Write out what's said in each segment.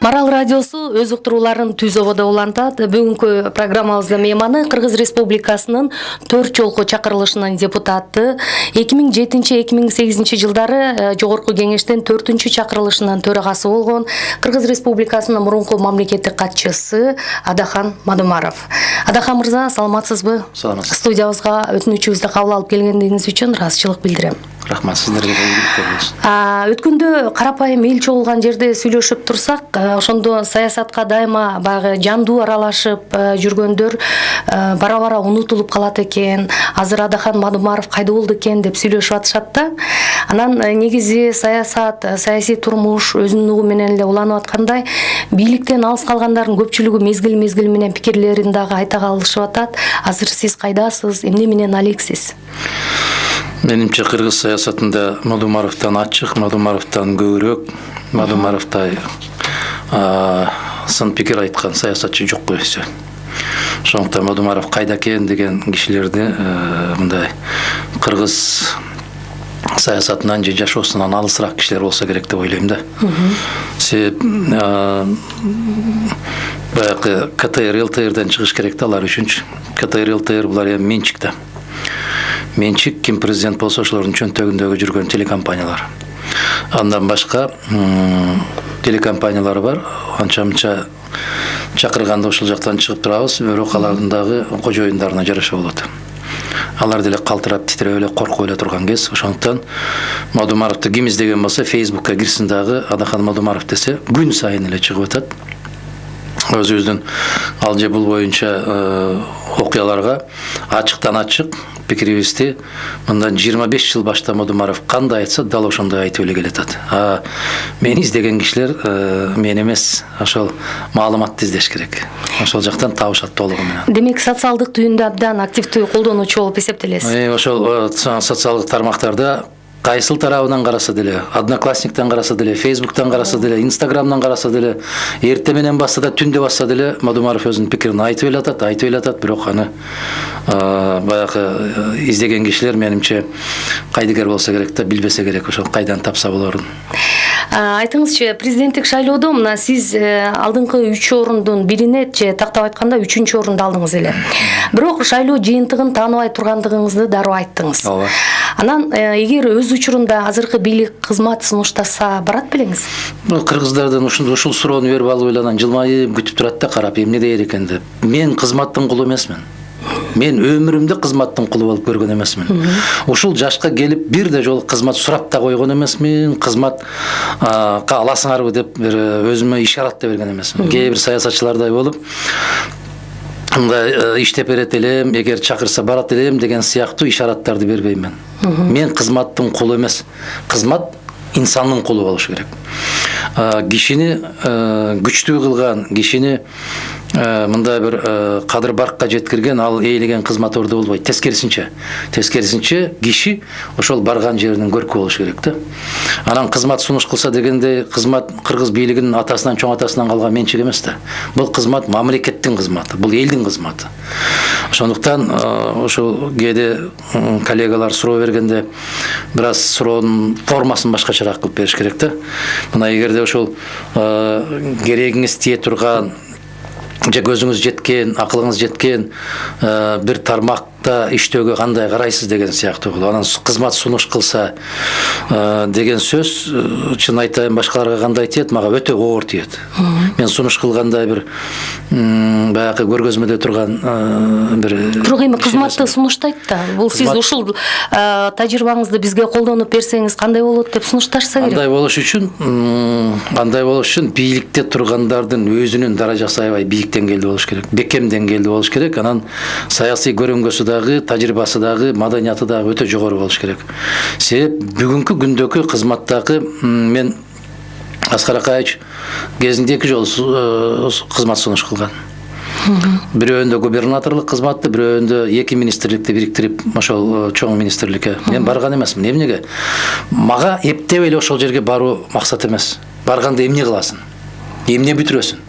Марал радиосу өз уктурууларын түз ободо улантат. Бүгүнкү программабыздын мейманы Кыргыз Республикасынын 4 жолку чакырылышынын депутаты, 2007-2008 жылдары Жогорку кеңештин 4-чү чакырылышынын төрагасы болгон Кыргыз Республикасынын мурунку мамлекеттик катчысы Адахан Мадумаров. Адахан мырза, саламатсызбы? Саламатсыз. Студиябызга өтүнүчүбүздү кабыл алып келгениңиз үчүн ыраазычылык билдирем. Рахмат, сиздерге болсун. Өткөндө карапайым эл чогулган жерде сүйлөшүп турсак, ошондо саясатка дайыма баягы жандуу аралашып жүргөндөр бара-бара унутулуп калат экен. Азыр Адахан Мадумаров кайда болду экен деп сүйлөшүп атышат да. Анан негизи саясат, саясий турмуш өзүнүн угу менен эле уланып аткандай, бийликтен алыс калгандардын көпчүлүгү мезгил менен пикирлерин дагы айта калышып атат. Азыр сиз кайдасыз? Эмне менен алексиз? Менимче кыргыз саясатында Мадумаровдон ачык, Мадумаровдон көбүрөөк, Мадумаровдай сын пикир айткан саясатчы жок койсо. Ошондуктан Мадумаров кайда экен деген кишилерди мындай кыргыз саясатынан же жашоосунан алысыраак кишилер болсо керек деп ойлойм да. Себеп баягы КТР, ЛТРден чыгыш керек да алар үчүнчү. КТР, ЛТР булар эми менчик да. Менчик ким президент болсо ошолордун чөнтөгүндөгү жүргөн телекомпаниялар. Андан башка телекомпаниялар бар. Анча-мынча чакырганда ошол жактан чыгып турабыз, бирок алардын дагы кожоюндарына жараша болот. Алар деле калтырап, титиреп эле, коркуп эле турган кез. Ошондуктан Мадумаровду ким издеген болсо Facebookка кирсин дагы Адахан Мадумаров десе, күн сайын эле чыгып атат. Өзүбүздүн ал же бул боюнча окуяларга ачыктан ачык пикирибизди мындан 25 жыл башта Мадумаров кандай айтса, дал ошондой айтып эле келатат. Мени издеген кишилер мен эмес, ошол маалыматты издеш керек. Ошол жактан табышат толугу менен. Демек, социалдык түйүндө абдан активдүү колдонуучу болуп эсептелесиз. Ошол социалдык тармактарда кайсыл тарабынан караса деле, Одноклассниктен караса деле, Фейсбуктан караса деле, Инстаграмдан караса деле, эрте менен басса да, түндө басса деле Мадумаров өзүнүн пикирин айтып эле атат, бирок аны баягы издеген кишилер менимче кайдыгер болсо керек да, билбесе керек, ошол кайдан тапса болорун. Айтыңызчы, президенттик шайлоодо мына сиз алдыңкы 3 орундун бирине же тактап айтканда 3-чү орунду алдыңыз эле. Бирок шайлоо жыйынтыгын тааныбай тургандыгыңызды дароо айттыңыз. Ооба. Анан эгер өз учурунда азыркы бийлик кызмат сунуштаса барат белеңиз? Кыргыздардан ушул суроону берип алып эле жылмайып күтүп турат да, карап эмне дээр экен деп. Мен кызматтын кулу эмесмин. Мен өмүрүмдө кызматтын кулу болуп көргөн эмесмин. Ушул жашка келип бирде жолу кызмат сурап да койгон эмесмин. Кызмат аласыңарбы деп өзүмө ишарат да берген эмесмин. Кээ бир саясатчылардай болуп мындай иштеп берет элем, эгер чакырса барат элем деген сыяктуу ишараттарды бербейм мен. Мен кызматтын кулу эмес. Кызмат инсандын кулу болуш керек. Кишини күчтүү кылган, кишини мындай бир кадыр баркка жеткирген ал ээлеген кызмат орду болбойт. Тескерисинче киши ошол барган жеринин көркү болуш керек да. Анан кызмат сунуш кылса дегенде, кызмат кыргыз бийлигинин атасынан, чоң атасынан калган менчик эмес да. Бул кызмат мамлекеттин кызматы, бул элдин кызматы. Ошондуктан ошол кээде коллегалар суроо бергенде бир аз суроонун формасын башкачараак кылып бериш керек да. Мына эгерде ошол керегиңиз тие турган же көзүңүз жеткен, акылыңыз жеткен бир тармакта иштөөгө кандай карайсыз деген сыяктуу болот. Анан кызмат сунуш кылса деген сөз, чын айтайын, башкаларга кандай тиет, мага өтө оор тиет. Мен сунуш кылгандай бир баягы көргөзмөдө турган бир Бирок эми кызматты сунуштайт да. Бул сиз ушул тажрыйбаңызды бизге колдонуп берсеңиз кандай болот деп сунушташса керек. Андай болуш үчүн бийликте тургандардын өзүнүн даражасы аябай бийик деңгээлде болуш керек, бекем деңгээлде болуш керек. Анан саясий көрүнгөсү дагы, тажрыйбасы дагы, маданияты дагы өтө жогору болуш керек. Себеп бүгүнкү күндөгү кызматтагы мен Аскар Акаевич кезинде 2 жолу кызмат сунуш кылган. Бирөөндө губернаторлук кызматты, бирөөндө 2 министрликти бириктирип, ошол чоң министрликке мен барган эмесмин. Эмнеге? Мага эптеп эле ошол жерге баруу максат эмес. Барганда эмне кыласың? Эмне бүтүрөсүң?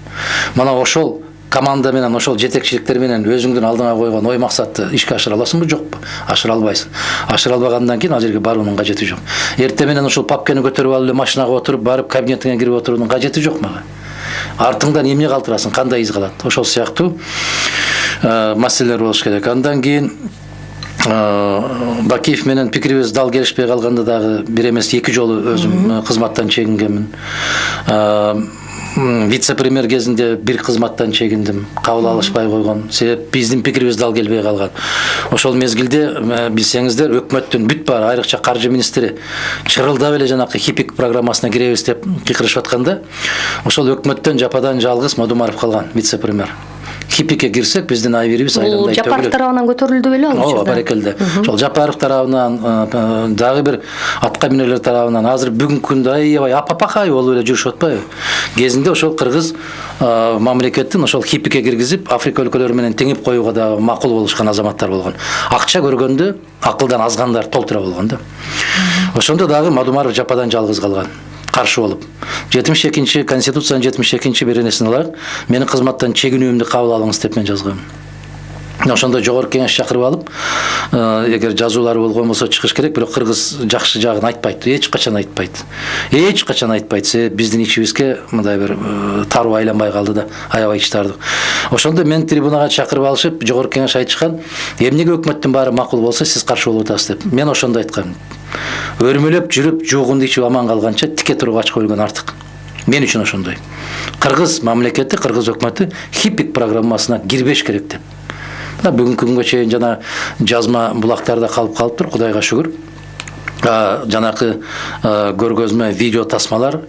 Мана ошол команда менен, ошол жетекчиликтер менен өзүңдүн алдыңа койгон ой максатты ишке ашыра аласыңбы, жокпу? Ашыра албайсың. Ашыра албагандан кийин ал жерге баруунун кажети жок. Эрте менен ошол папканы көтөрүп алып эле машинага отуруп барып кабинетиңе кирип отуруунун кажети жок мага. артыңдан эмне калтырасың, кандай из калат. Ошол сыяктуу маселелер болуш керек. Андан кийин Бакиев менен пикирибиз дал келишпей калганда дагы бир эмес 2 жолу өзүм кызматтан чегингенмин. Вице-премьер кезинде бир кызматтан чегиндим, кабыл алышпай койгон. Себеп биздин пикирибиз дал келбей калган. Ошол мезгилде билсеңиздер, өкмөттүн бүт баары, айрыкча каржы министри чырылдап эле жанакы ХИПИК программасына киребиз деп кыйкырышып атканда, ошол өкмөттөн жападан жалгыз Мадумаров калган, вице-премьер. ХИПИКке кирсек, биздин айбирибиз айрымдай төгүлөт. Жапаров тарабынан көтөрүлдү беле ал учурда? Барекелде. Ошол Жапаров тарабынан, дагы бир атка минерлер тарабынан, азыр бүгүнкү күндө аябай апапакай болуп эле жүрүшүп атпайбы? Кезинде ошол кыргыз мамлекеттин ошол ХИПИКке киргизип, Африка өлкөлөрү менен теңип коюуга да макул болушкан азаматтар болгон. Акча көргөндө акылдан азгандар толтура болгон да. Ошондо дагы Мадумаров жападан жалгыз калган. Каршы болуп. 72-нчи Конституциянын 72-нчи беренесин алайык. Менин кызматтан чегинүүмдү кабыл алыңыз деп мен жазгам. Ошондо жогорку кеңеш чакырып алып, эгер жазуулар болгон болсо чыгыш керек, бирок кыргыз жакшы жагын айтпайт, эч качан айтпайт. Эч качан айтпайт. Себеп биздин ичибизге мындай бир таруу айланбай калды да, аябай ичтардык. Ошондо мен трибунага чакырып алышып, жогорку кеңеш айтышкан, эмнеге өкмөттүн баары макул болсо, сиз каршы болуп атасыз деп. Мен ошондо айткам. Өрмөлөп жүрүп, жугунду ичип аман калганча тике туруп ачып койгон артык. Мен үчүн ошондой. Кыргыз мамлекети, кыргыз өкмөтү ХИПИК программасына кирбеш керек деп. Бүгүнкү күнгө чейин жана жазма булактарда калып калыптыр, Кудайга шүгүр. Жанакы көргөзмө видео тасмалар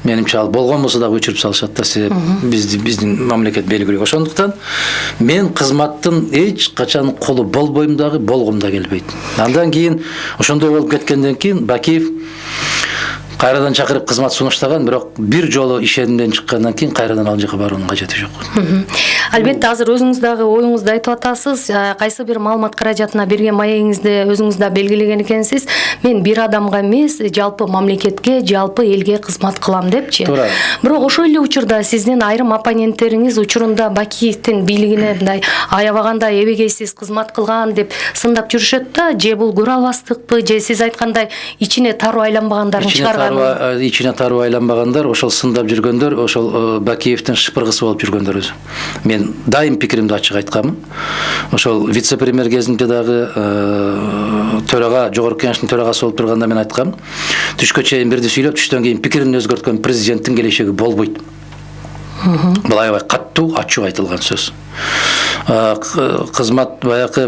менимче ал болгон болсо дагы өчүрүп салышат да, себеп биздин мамлекет белгилүү. Ошондуктан мен кызматтын эч качан колу болбойм дагы, болгум да келбейт. Андан кийин ошондой болуп кеткенден кийин Бакиев кайрадан чакырып кызмат сунуштаган, бирок бир жолу ишенимден чыккандан кийин кайрадан ал жака баруунун кажети жок. Албетте азыр өзүңүз дагы оюңузду айтып атасыз. Кайсы бир маалымат каражатына берген маегиңизде өзүңүз да белгилеген экенсиз. Мен бир адамга эмес, жалпы мамлекетке, жалпы элге кызмат кылам депчи. Бирок ошол эле учурда сиздин айрым оппоненттериңиз учурунда Бакиевдин бийлигине мындай аябагандай эбегейсиз кызмат кылган деп сындап жүрүшөт да, же бул көрө албастыкпы, же сиз айткандай ичине таруу айланбагандарын чыгарган? Ичине таруу айланбагандар, ошол сындап жүргөндөр, ошол Бакиевдин шыпыргысы болуп жүргөндөр өзү. Мен дайым пикиримди ачык айткам. Ошол вице-премьер кезинде дагы төрага, жогорку кеңештин төрагасы болуп турганда мен айткам. Түшкө чейин бирди сүйлөп, түштөн кийин пикирин өзгөрткөн президенттин келечеги болбойт. Бул аябай каттуу, ачык айтылган сөз. Кызмат баягы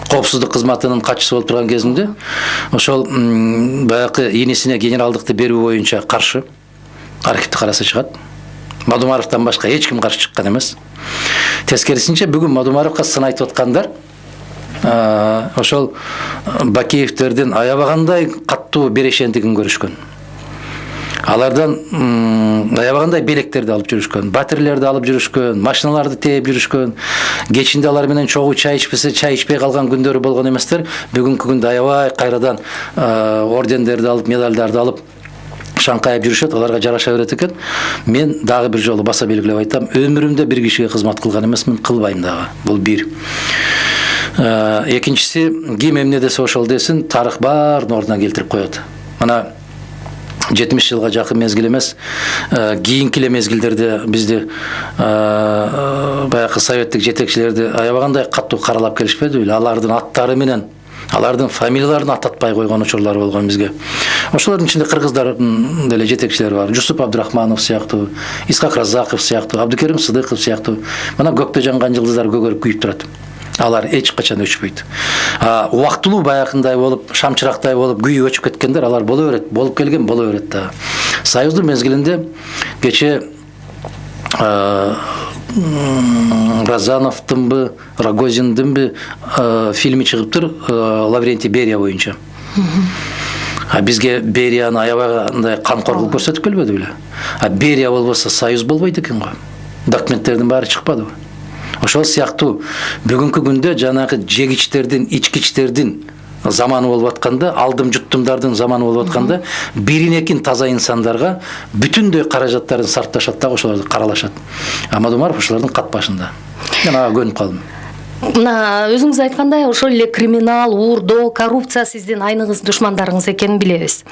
коопсуздук кызматынын катчысы болуп турган кезинде ошол баягы инисине генералдыкты берүү боюнча каршы архивди караса чыгат. Мадумаровтан башка эч ким каршы чыккан эмес. Тескерисинче бүгүн Мадумаровго сын айтып аткандар ошол Бакиевдердин аябагандай каттуу берешендигин көрүшкөн. Алардан аябагандай белектерди алып жүрүшкөн, батирлерди алып жүрүшкөн, машиналарды тээп жүрүшкөн. Кечинде алар менен чогуу чай ичпесе, чай ичпей калган күндөрү болгон эместер. Бүгүнкү күндө аябай кайрадан ордендерди алып, медалдарды алып шаңкайып жүрүшөт, аларга жараша берет экен. Мен дагы бир жолу баса белгилеп айтам, өмүрүмдө бир кишиге кызмат кылган эмесмин, кылбайм дагы. Бул бир. Экинчиси, ким эмне десе ошол десин, тарых баарын ордуна келтирип коет. Мына 70 жылга жакын мезгил эмес, кийинки эле мезгилдерде бизди баягы советтик жетекчилерди аябагандай каттуу каралап келишпеди беле? Алардын аттары менен, алардын фамилияларын ататпай койгон учурлар болгон бизге. Ошолордун ичинде кыргыздардын деле жетекчилери бар. Жусуп Абдрахманов сыяктуу, Исхак Разаков сыяктуу, Абдыкерим Сыдыков сыяктуу. Мына көктө жанган жылдыздар көгөрүп күйүп турат. Алар эч качан өчпөйт. Убактылуу баягындай болуп, шамчырактай болуп күйүп өчүп кеткендер, алар боло берет. Болуп келген боло берет да. Союздун мезгилинде кече Разановдунбу, Рогозиндинби фильми чыгыптыр, Лаврентий Берия боюнча. Бизге Берияны аябагандай камкор кылып көрсөтүп келбеди беле? Берия болбосо Союз болбойт экен го. Документтердин баары чыкпадыбы? Ошол сыяктуу бүгүнкү күндө жанагы жегичтердин, ичкичтердин заманы болуп атканда, алдым жуттумдардын заманы болуп атканда, биринекин таза инсандарга бүтүндөй каражаттарын сарпташат да ошолорду каралашат. Мадумаров ошолордун кат башында. Мен ага көнүп калдым. Мына өзүңүз айткандай ошол эле криминал, уурдоо, коррупция сиздин айныгыз душмандарыңыз экенин билебиз.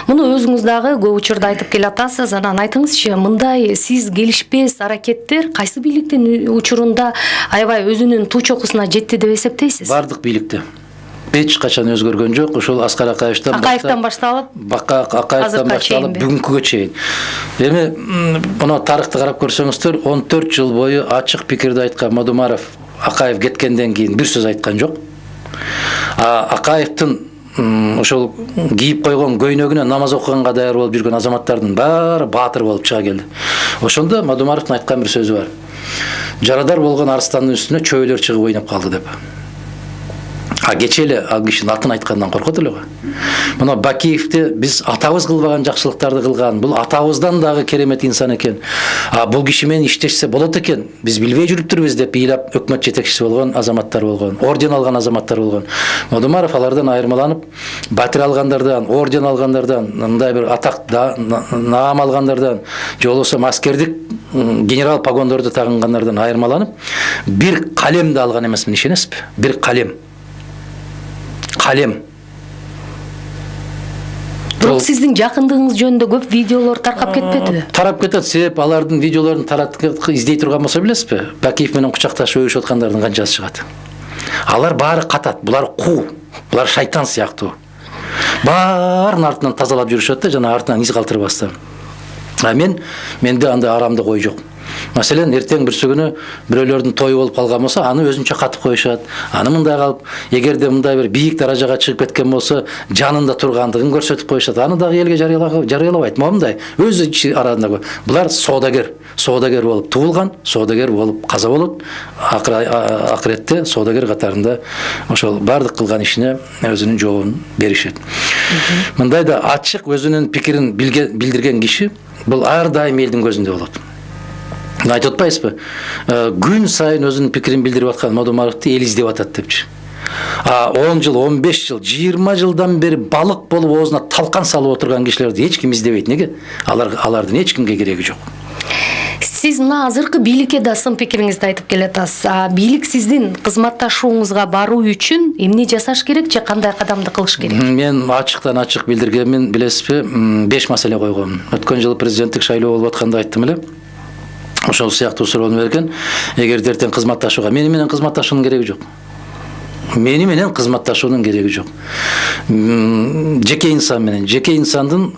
Муну өзүңүз дагы көп учурда айтып келатасыз. Анан айтыңызчы, мындай сиз келишпес аракеттер кайсы бийликтин учурунда аябай өзүнүн туу чокусуна жетти деп эсептейсиз? Бардык бийликте. Эч качан өзгөргөн жок. Ошол Аскар Акаевден башталып, Акаевден башталып бүгүнкүгө чейин. Эми мына тарыхты карап көрсөңүздөр, 14 жыл бою ачык пикирди айткан Мадумаров Акаев кеткенден кийин бир сөз айткан жок. Акаевдин ошол кийип койгон көйнөгүнө намаз окуганга даяр болуп жүргөн азаматтардын баары баатыр болуп чыга келди. Ошондо Мадумаровдун айткан бир сөзү бар. Жарадар болгон арстандын үстүнө чөйлөр чыгып ойноп калды деп. Кече эле ал кишинин атын айткандан коркот эле го. Мына Бакиевди биз атабыз кылбаган жакшылыктарды кылган, бул атабыздан дагы керемет инсан экен. Бул киши менен иштешсе болот экен. Биз билбей жүрүптүрбүз деп ыйлап өкмөт жетекчиси болгон азаматтар болгон, орден алган азаматтар болгон. Мадумаров алардан айырмаланып, батир алгандардан, орден алгандардан, мындай бир атак наам алгандардан, же болбосо аскердик генерал погондорду тагынгандардан айырмаланып, бир калемди алган эмесмин, ишенесизби? Бир калем. Бирок сиздин жакындыгыңыз жөнүндө көп видеолор таркап кетпедиби? Тарап кетет, себеп алардын видеолорун таратып издей турган болсо билесизби? Бакиев менен кучакташып өбүшүп аткандардын канчасы чыгат. Алар баары катат, булар куу, булар шайтан сыяктуу. Баарын артынан тазалап жүрүшөт да, жана артынан из калтырбастан. Менде андай арамдык ой жок. Маселен, эртең бүрсү күнү бирөөлөрдүн тою болуп калган болсо, аны өзүнчө катып коюшат. Аны мындай калып, эгерде мындай бир бийик даражага чыгып кеткен болсо, жанында тургандыгын көрсөтүп коюшат. Аны дагы элге жарыялабайт. Мындай өз ичи арасында. Булар соодагер болуп туулган, соодагер болуп каза болот. Акыретте соодагер катарында ошол бардык кылган ишине өзүнүн жообун беришет. Мындай да ачык өзүнүн пикирин билдирген киши бул ар дайым элдин көзүндө болот. Айтып атпайсызбы? Күн сайын өзүнүн пикирин билдирип аткан Мадумаровду эл издеп атат депчи. 10 жыл, 15 жыл, 20 жылдан бери балык болуп оозуна талкан салып отурган кишилерди эч ким издебейт. Неге? Алардын эч кимге кереги жок. Сиз мына азыркы бийликке да сын пикириңизди айтып келатасыз. Бийлик сиздин кызматташууңузга баруу үчүн эмне жасаш керек же кандай кадамды кылыш керек? Мен ачыктан ачык билдиргенмин, билесизби? 5 маселе койгом. Өткөн жылы президенттик шайлоо болуп атканда айттым эле. Ошол сыяктуу суроону берген. Эгер эртең кызматташууга мени менен кызматташуунун кереги жок. Мени менен кызматташуунун кереги жок. Жеке инсан менен, жеке инсандын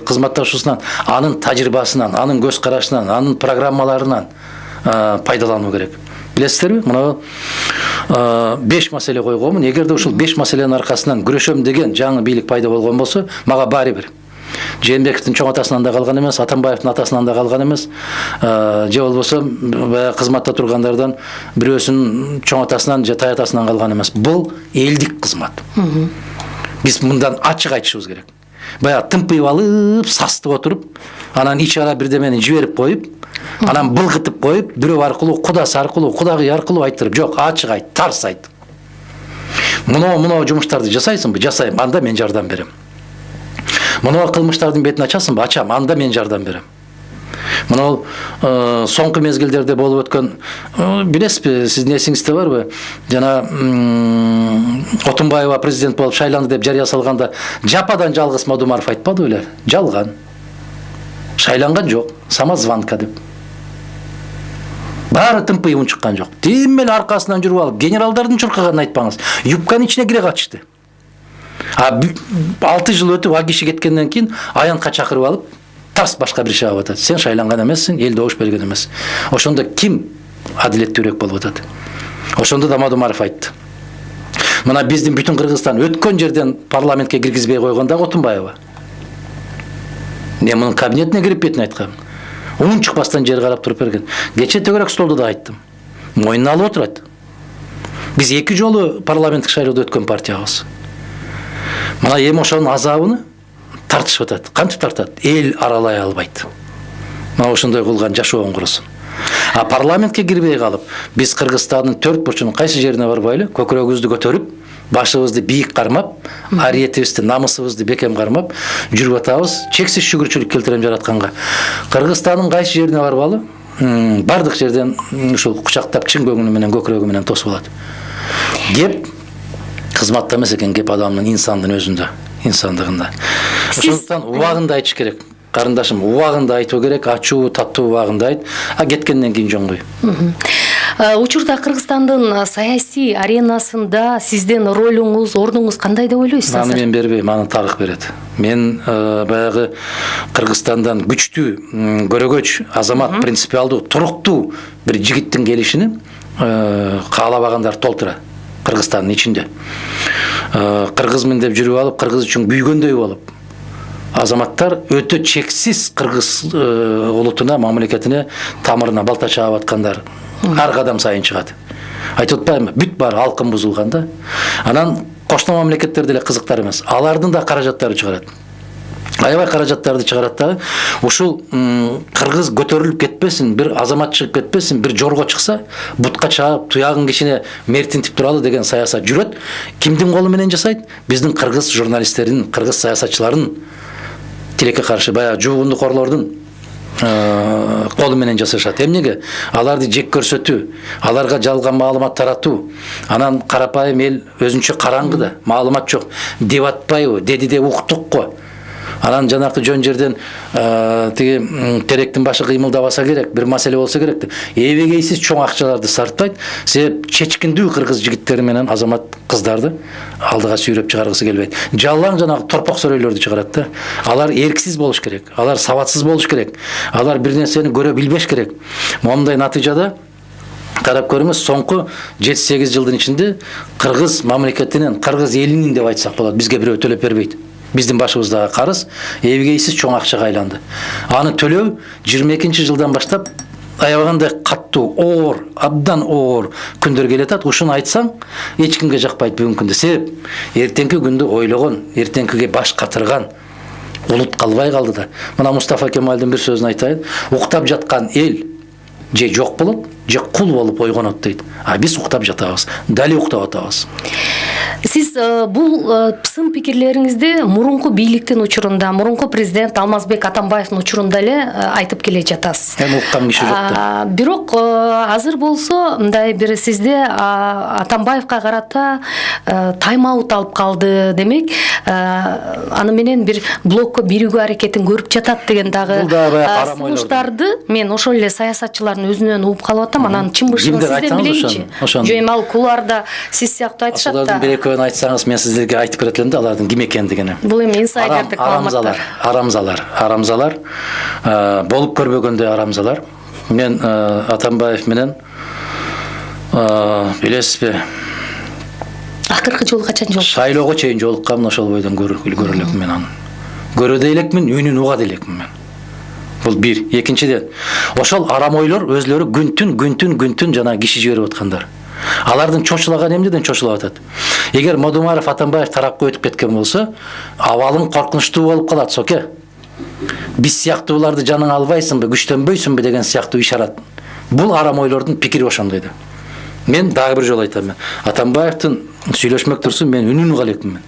кызматташуусунан, анын тажрыйбасынан, анын көз карашынан, анын программаларынан пайдалануу керек. Билесиздерби? Мына 5 маселе койгонмун. Эгерде ушул 5 маселенин аркасынан күрөшөм деген жаңы бийлик пайда болгон болсо, мага баары бир. Жээнбековдун чоң атасынан да калган эмес, Атамбаевдин атасынан да калган эмес. Же болбосо кызматта тургандардан бирөөсүнүн чоң атасынан же тай атасынан калган эмес. Бул элдик кызмат. Биз мындан ачык айтышыбыз керек. Баягы тымпыйып алып, састып отуруп, анан ичара бирдемени жиберип коюп, анан былгытып коюп, бирөө аркылуу, кудасы аркылуу, кудагый аркылуу айттырып, жок, ачык айт, тарс айт. Мына жумуштарды жасайсыңбы? Жасайм, анда мен жардам берем. Мына кылмыштардын бетин ачасыңбы? Ачам, анда мен жардам берем. Мына соңку мезгилдерде болуп өткөн, билесизби, сиздин эсиңизде барбы? Жана Отунбаева президент болуп шайланды деп жарыя салганда, жападан жалгыз Мадумаров айтпады беле? Жалган. Шайланган жок, самозванка деп. Баары тымпыйып унчуккан жок. Тим эле аркасынан жүрүп алып, генералдардын чуркаганын айтпаңыз. Юбканын ичине кире качты. 6 жыл өтүп, киши кеткенден кийин аянтка чакырып алып, тарс башка бир иш алып атат. Сен шайланган эмессиң, эл добуш берген эмес. Ошондо ким адилеттүүрөөк болуп атат? Ошондо да Мадумаров айтты. Мына биздин бүтүн Кыргызстан өткөн жерден парламентке киргизбей койгондо Отунбаева. Мен мунун кабинетине кирип бетин айткам. Унчукпастан жер карап туруп берген. Кече төгөрөк столду да айттым. Мойнуна алып отурат. Биз 2 жолу парламенттик шайлоодо өткөн партиябыз. Мына эми ошонун азабын тартышып атат. Кантип тартат? Эл аралай албайт. Мына ошондой кылган жашоон курусун. Парламентке кирбей калып, биз Кыргызстандын 4 бурчунун кайсы жерине барбайлы, көкүрөгүбүздү көтөрүп, башыбызды бийик кармап, ариетибизди, намысыбызды бекем кармап жүрүп атабыз. Чексиз шүгүрчүлүк келтирем жаратканга. Кыргызстандын кайсы жерине барбалы, бардык жерден ушул кучактап чын көңүлү менен көкүрөгү менен тосуп алат. Кеп кызматта эмес экен, кеп адамдын инсандын өзүндө, инсандыгында. Ошондуктан убагында айтыш керек. Карындашым, убагында айтуу керек, ачуу, таттуу убагында айт, а кеткенден кийин жоңгуй. Учурда Кыргызстандын саясий аренасында сиздин ролуңуз, ордуңуз кандай деп ойлойсуз? Аны мен бербейм, аны тарых берет. Мен баягы Кыргызстандан күчтүү, көрөгөч, азамат, принципиалдуу, туруктуу бир жигиттин келишини каалабагандар толтура Кыргызстандын ичинде. Кыргызмын деп жүрүп алып, кыргыз үчүн күйгөндөй болуп, азаматтар өтө чексиз кыргыз улутуна, мамлекетине, тамырына балта чаап аткандар ар кадам сайын чыгат. Айтып атпаймынбы, бүт бар алкын бузулганда, анан кошмо мамлекеттер деле кызыктар эмес. Алардын да каражаттары чыгарат. Аябай каражаттарды чыгарат дагы. Ушул кыргыз көтөрүлүп кетпесин, бир азамат чыгып кетпесин, бир жорго чыкса, бутка чаап, туягын кишине мертинтип туралы деген саясат жүрөт. Кимдин колу менен жасайт? Биздин кыргыз журналисттердин, кыргыз саясатчылардын тилекке каршы баягы жуугундукорлордун колу менен жасашат. Эмнеге? Аларды жек көрсөтүү, аларга жалган маалымат таратуу, анан карапайым эл өзүнчө караңгыда, маалымат жок деп атпайбы, деди деп уктук го. Анан жанакы жөн жерден тиги теректин башы кыймылдабаса керек, бир маселе болсо керек деп эбегейсиз чоң акчаларды сарптайт. Себеп чечкиндүү кыргыз жигиттери менен азамат кыздарды алдыга сүйрөп чыгаргысы келбейт. Жалаң жанагы торпок сөрөйлөрдү чыгарат да. Алар эрксиз болуш керек, алар сабатсыз болуш керек, алар бир нерсени көрө билбеш керек. Момундай натыйжада карап көрүңүз, соңку 7-8 жылдын ичинде кыргыз мамлекетинин, кыргыз элинин деп айтсак болот, бизге бирөө төлөп бербейт. Биздин башыбыздагы карыз эбегейсиз чоң акчага айланды. Аны төлөө 22 жылдан баштап аябагандай каттуу, оор, абдан оор күндөр келатат. Ушуну айтсаң, эч кимге жакпайт бүгүнкү күндө. Себеп эртеңки күндү ойлогон, эртеңкиге баш катырган улут калбай калды да. Мына Мустафа Кемалдын бир сөзүн айтайын. Уктап жаткан эл же жок болот, же кул болуп ойгонот дейт. А биз уктап жатабыз, дали уктап атабыз. Сиз бул сын пикирлериңизди мурунку бийликтин учурунда, мурунку президент Алмазбек Атамбаевдин учурунда эле айтып келе жатасыз. Мен уккан киши жок да. Бирок азыр болсо мындай бир сизде Атамбаевга карата тайм-аут алып калды, демек аны менен бир блокко биригүү аракетин көрүп жатат деген дагы сунуштарды мен ошол эле саясатчылардын өзүнөн угуп калып атам. Анан чын бышыгын сизден билейинчи. Жөн ал кулуарда сиз сыяктуу айтышат да. Бир-экөөнү айтсаңыз, мен сиздерге айтып берет элем да, алардын ким экендигин. Бул эми инсайдердик маалыматтар. Арамзалар болуп көрбөгөндөй арамзалар. Мен Атамбаев менен билесизби, акыркы жолу качан жолуктуңуз? Шайлоого чейин жолуккам, ошол бойдон көрө элекмин мен аны. Көрө да элекмин, үнүн уга да элекмин мен. Бул бир. Экинчиден, ошол арам ойлор өзлөрү күнтүн жана киши жиберип аткандар. Алардын чочулаган эмнеден чочулап атат? Эгер Модумаров Атамбаев тарапка өтүп кеткен болсо, абалың коркунучтуу болуп калат, соке. Биз сыяктууларды жаның албайсыңбы, күчтөнбөйсүңбү деген сыяктуу ишарат. Бул арам ойлордун пикири ошондой да. Мен дагы бир жолу айтам, Атамбаевдин сүйлөшмөк турсун, мен үнүн уга элекмин.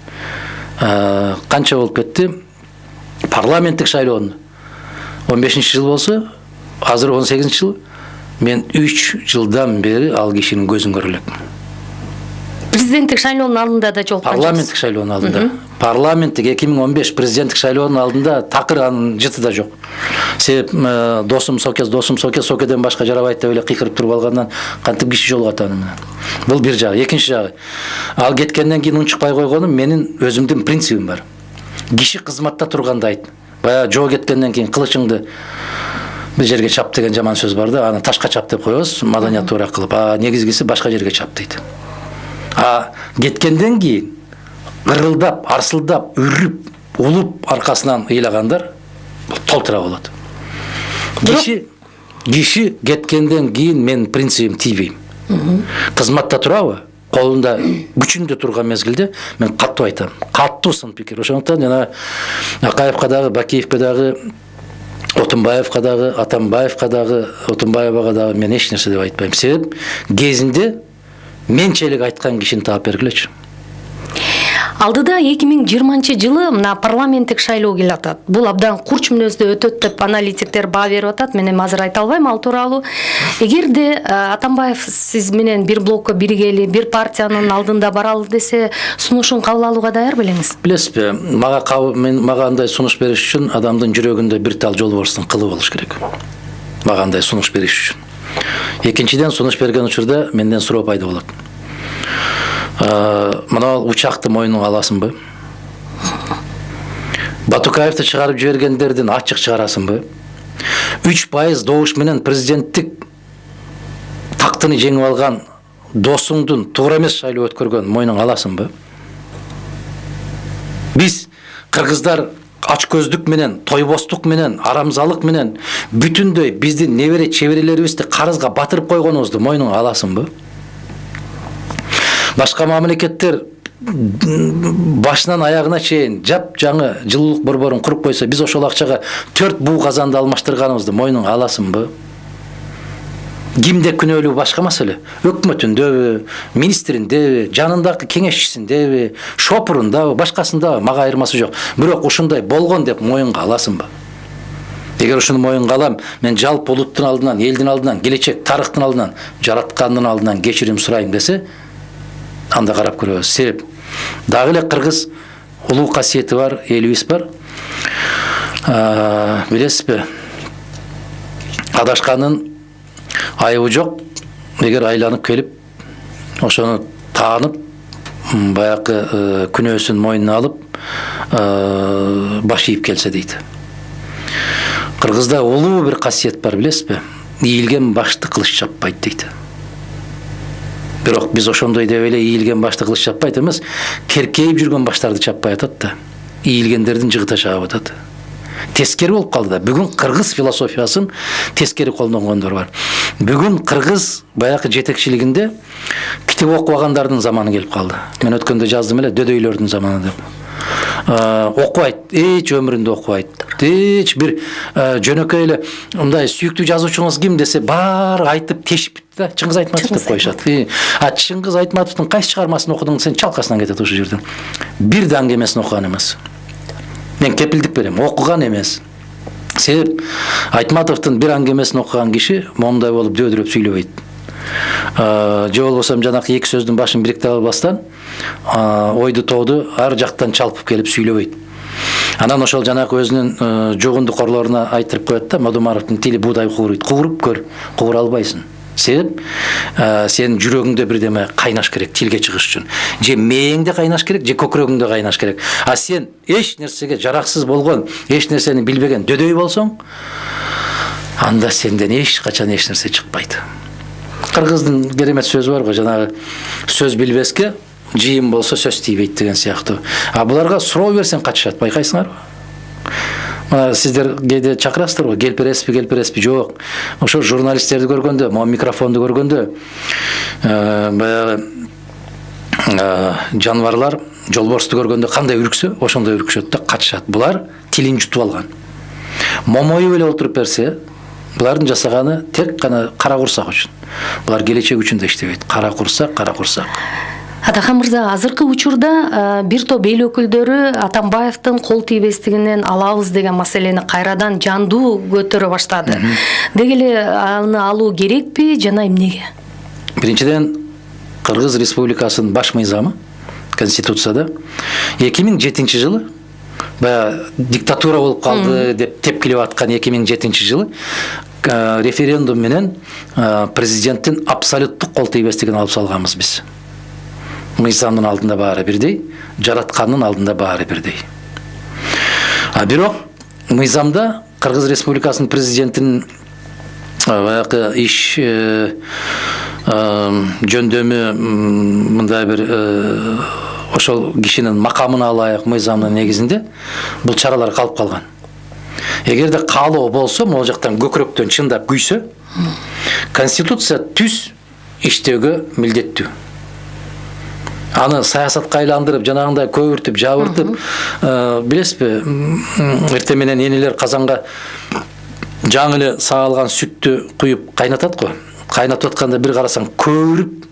Канча болуп кетти? Парламенттик шайлоонун 15-жыл болсо, азыр 18-жыл. Мен 3 жылдан бери ал кишинин көзүн көрө элекмин. Президенттик шайлоонун алдында да жолуккан. Парламенттик шайлоонун алдында. Парламенттик 2015 президенттик шайлоонун алдында такыр анын жыты да жок. Себеп досум Сокеден башка жарабайт деп эле кыйкырып туруп алгандан кантип киши жолугат аны менен. Бул бир жагы. Экинчи жагы, ал кеткенден кийин унчукпай койгонум, менин өзүмдүн принцибим бар. Киши кызматта турганда айт. Баягы жоо кеткенден кийин кылычыңды бир жерге чап деген жаман сөз бар да, аны ташка чап деп коебуз, маданиятуураак кылып. Негизгиси башка жерге чап дейт. Кеткенден кийин ырылдап, арсылдап, үрүп, улуп аркасынан ыйлагандар толтура болот. Киши кеткенден кийин мен принцибим тийбейм. Кызматта турабы? Колунда күчүндө турган мезгилде мен каттуу айтам. Каттуу сын пикир. Ошондуктан жана Акаевка дагы, Бакиевке дагы, Отунбаевка дагы, Атамбаевка дагы, Отунбаевага дагы мен эч нерсе деп айтпайм. Себеп кезинде менчелик айткан кишини таап бергилечи. Алдыда 2020 жылы мына парламенттик шайлоо келе атат. Бул абдан курч мүнөздө өтөт деп аналитиктер баа берип атат. Мен эми азыр айта албайм ал тууралуу. Эгерде Атамбаев сиз менен бир блокко биргели, бир партиянын алдында баралы десе, сунушун кабыл алууга даяр белеңиз? Билесизби, мага андай сунуш бериш үчүн адамдын жүрөгүндө бир тал жолборстун кылы болуш керек. Мага андай сунуш бериш үчүн. Экинчиден, сунуш берген учурда менден суроо пайда болот. Мына учакты мойнуңа аласыңбы? Батукаевди чыгарып жибергендердин ачык чыгарасыңбы? 3% добуш менен президенттик тактыны жеңип алган досуңдун туура эмес шайлоо өткөргөн мойнуңа аласыңбы? Биз кыргыздар ачкөздүк менен, тойбостук менен, арамзалык менен бүтүндөй биздин небере чеберелерибизди карызга батырып койгонубузду мойнуңа аласыңбы? Башка мамлекеттер башынан аягына чейин жап-жаңы жылуулук борборун куруп койсо, биз ошол акчага 4 буу казанды алмаштырганыбызды мойнуңа аласыңбы? Кимде күнөөлүү башка маселе. Өкмөтүндөбү, министриндеби, жанындагы кеңешчисиндеби, шопурундабы, башкасындабы мага айырмасы жок. Бирок ушундай болгон деп моюнга аласыңбы? Эгер ушуну моюнга алам, мен жалпы улуттун алдынан, элдин алдынан, келечек тарыхтын алдынан, жараткандын алдынан кечирим сурайм десе, анда карап көрөбүз. Себеп дагы эле кыргыз улуу касиети бар, элибиз бар. Билесизби? Адашканын айыбы жок. Эгер айланып келип, ошону таанып, баягы күнөөсүн мойнуна алып, баш ийип келсе дейт. Кыргызда улуу бир касиет бар, билесизби? Ийилген башты кылыч чаппайт дейт. Бирок биз ошондой деп эле ийилген башты кылыч чаппайт эмес, керкейип жүргөн баштарды чаппай атат да. Ийилгендердин жыгыта чаап атат. Тескери болуп калды да. Бүгүн кыргыз философиясын тескери колдонгондор бар. Бүгүн кыргыз баягы жетекчилигинде китеп окубагандардын заманы келип калды. Мен өткөндө жаздым эле, дөдөйлөрдүн заманы деп. Окубайт, эч өмүрүндө окубайт. Эч бир жөнөкөй эле мындай сүйүктүү жазуучуңуз ким десе, баары айтып тешип да, Чыңгыз Айтматов деп коюшат. Чыңгыз Айтматовдун кайсы чыгармасын окудуң, сен чалкасынан кетет ушул жерден. Бир да аңгемесин окуган эмес. Мен кепилдик берем, окуган эмес. Себеп Айтматовдун бир аңгемесин окуган киши момундай болуп дөдөрөп сүйлөбөйт. Же болбосо жанакы эки сөздүн башын бириктире албастан, ойду тооду ар жактан чалпып келип сүйлөбөйт. Анан ошол жанакы өзүнүн жугундук орлоруна айтырып коет да, Мадумаровдун тили буудай кууруйт. Кууруп көр, куура албайсың. Себеп сен жүрөгүңдө бирдеме кайнаш керек тилге чыгыш үчүн. Же мээңде кайнаш керек, же көкүрөгүңдө кайнаш керек. А сен эч нерсеге жараксыз болгон, эч нерсени билбеген дөдөй болсоң, анда сенден эч качан эч нерсе чыкпайт. Кыргыздын керемет сөзү бар го, жанагы сөз билбеске жыйын болсо сөз тийбейт деген сыяктуу. А буларга суроо берсең качышат, байкайсыңарбы? Сиздер кээде чакырасыздар го, келпереспи, жок. Ошо журналисттерди көргөндө, микрофонду көргөндө, баягы жаныбарлар жолборсту көргөндө кандай үрксө, ошондой үркүшөт да, качышат. Булар тилин жутуп алган. Момоюп эле отуруп берсе, булардын жасаганы тек гана кара курсак үчүн. Булар келечек үчүн да иштебейт. Кара курсак. Атахан мырза, азыркы учурда бир топ эл өкүлдөрү Атамбаевдин кол тийбестигинен алабыз деген маселени кайрадан жандуу көтөрө баштады. Деги эле аны алуу керекпи жана эмнеге? Биринчиден, Кыргыз Республикасынын баш мыйзамы, Конституцияда 2007 жылы, баягы диктатура болуп калды деп тепкилеп аткан 2007 жылы референдум менен президенттин абсолюттук кол тийбестигин алып салганбыз биз. Мыйзамдын алдында баары бирдей, жараткандын алдында баары бирдей. Бирок мыйзамда Кыргыз Республикасынын президентинин баягы иш жөндөмү мындай бир ошол кишинин макамына ылайык мыйзамдын негизинде бул чаралар калып калган. Эгерде каалоо болсо, могул жактан көкүрөктөн чындап күйсө, Конституция түз иштөөгө милдеттүү. Аны саясатка айландырып, жанагындай көбүртүп, жабыртып, билесизби, эртең менен энелер казанга жаңы эле саалган сүттү куюп кайнатат го. Кайнатып атканда бир карасаң көбүрүп,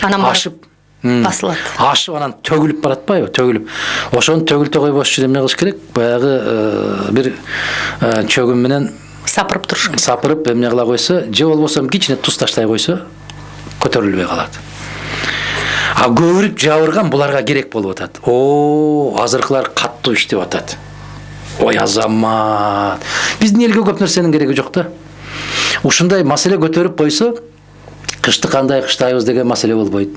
ашып, басылат. Ашып анан төгүлүп баратпайбы? Төгүлүп. Ошону төгүлтө койбош үчүн эмне кылыш керек? Баягы бир чөгүм менен Сапырып туруш керек. сапырып эмне кыла койсо, же болбосо кичине туз таштай койсо, көтөрүлбөй калат. А көбүрүп жабырган буларга керек болуп атат. Азыркылар каттуу иштеп атат. Ой азамат. Биздин элге көп нерсенин кереги жок да. Ушундай маселе көтөрүп койсо, кышты кандай кыштайбыз деген маселе болбойт.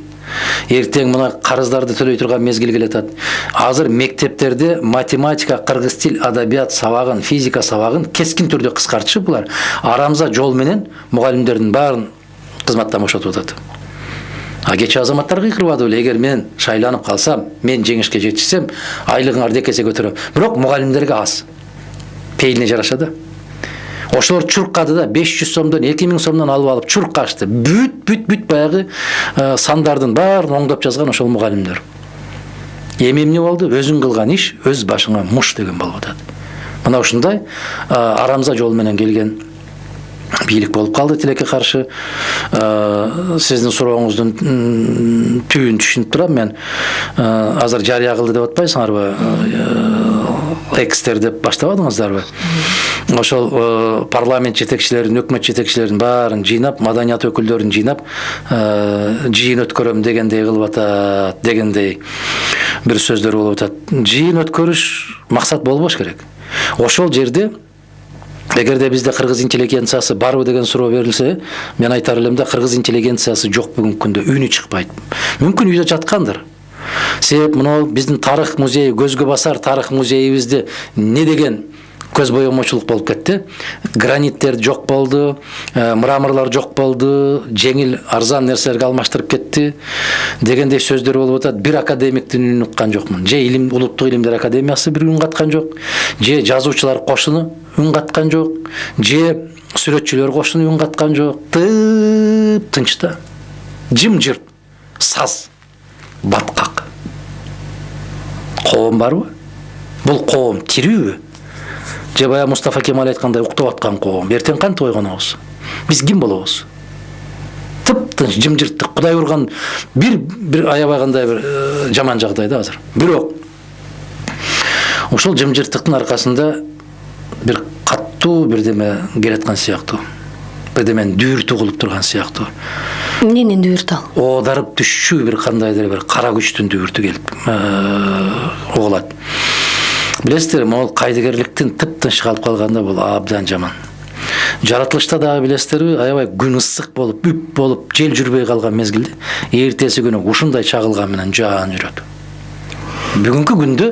Эртең мына карыздарды төлөй турган мезгил келатат. Азыр мектептерде математика, кыргыз тил, адабият сабагын, физика сабагын кескин түрдө кыскартышып, булар арамза жол менен мугалимдердин баарын кызматтан бошотуп атат. А кече азаматтар кыйкырбады беле, эгер мен шайланып калсам, мен жеңишке жетишсем, айлыгыңарды 2 эсе көтөрөм. Бирок мугалимдерге аз. Пейилине жараша да. Ошолор чуркады да, 500 сомдон 2000 сомдон алып чуркашты. Бүт баягы сандардын баарын оңдоп жазган ошол мугалимдер. Эмне болду? Өзүң кылган иш өз башыңа муш деген болуп атат. Мына ушундай арамза жол менен келген бийлик болуп калды тилекке каршы. Сиздин сурооңуздун түбүн түшүнүп турам мен. Азыр жарыя кылды деп атпайсыңарбы? Экстер деп баштабадыңыздарбы? Ошол парламент жетекчилерин, өкмөт жетекчилерин баарын жыйнап, маданият өкүлдөрүн жыйнап, жыйын өткөрөм дегендей кылып атат, дегендей бир сөздөр болуп атат. Жыйын өткөрүш максат болбош керек. Ошол жерде эгерде бизде кыргыз интеллигенциясы барбы деген суроо берилсе, мен айтар элем да, кыргыз интеллигенциясы жок бүгүнкү күндө, үнү чыкпайт. Мүмкүн үйдө жаткандыр. Себеп мына биздин тарых музейи, көзгө басар тарых музейибизде не деген көз боемочулук болуп кетти. Граниттер жок болду, мраморлар жок болду, жеңил арзан нерселерге алмаштырып кетти дегендей сөздөр болуп атат. Бир академиктин үнүн уккан жокмун. Же улуттук илимдер академиясы бир үн каткан жок, же жазуучулар кошуну үн каткан жок, же сүрөтчүлөр кошуну үн каткан жок. Тынч да. Жым-жырт, саз, баткак. Коом барбы? Бул коом тирүүбү? Же бая Мустафа Кемал айткандай уктап аткан коом. Эртең кантип ойгонобуз? Биз ким болобуз? Тып-тынч, жым-жырттык, Кудай урган бир аябай кандай бир жаман жагдайда азыр. Бирок ошол жым-жырттыктын аркасында бир каттуу бирдеме келаткан сыяктуу. Бирдемени дүүртүү кылып турган сыяктуу. Эмнени дүүртү ал? Оодарып түшчү бир кандайдыр бир кара күчтүн дүүртү келип угулат. Билесиздер, могул кайдыгерликтин тып-тынч калып калганда бул абдан жаман. Жаратылышта дагы билесиздерби, аябай күн ысык болуп, үп болуп, жел жүрбөй калган мезгилде эртеси күнү ушундай чагылган менен жаан жүрөт. Бүгүнкү күндө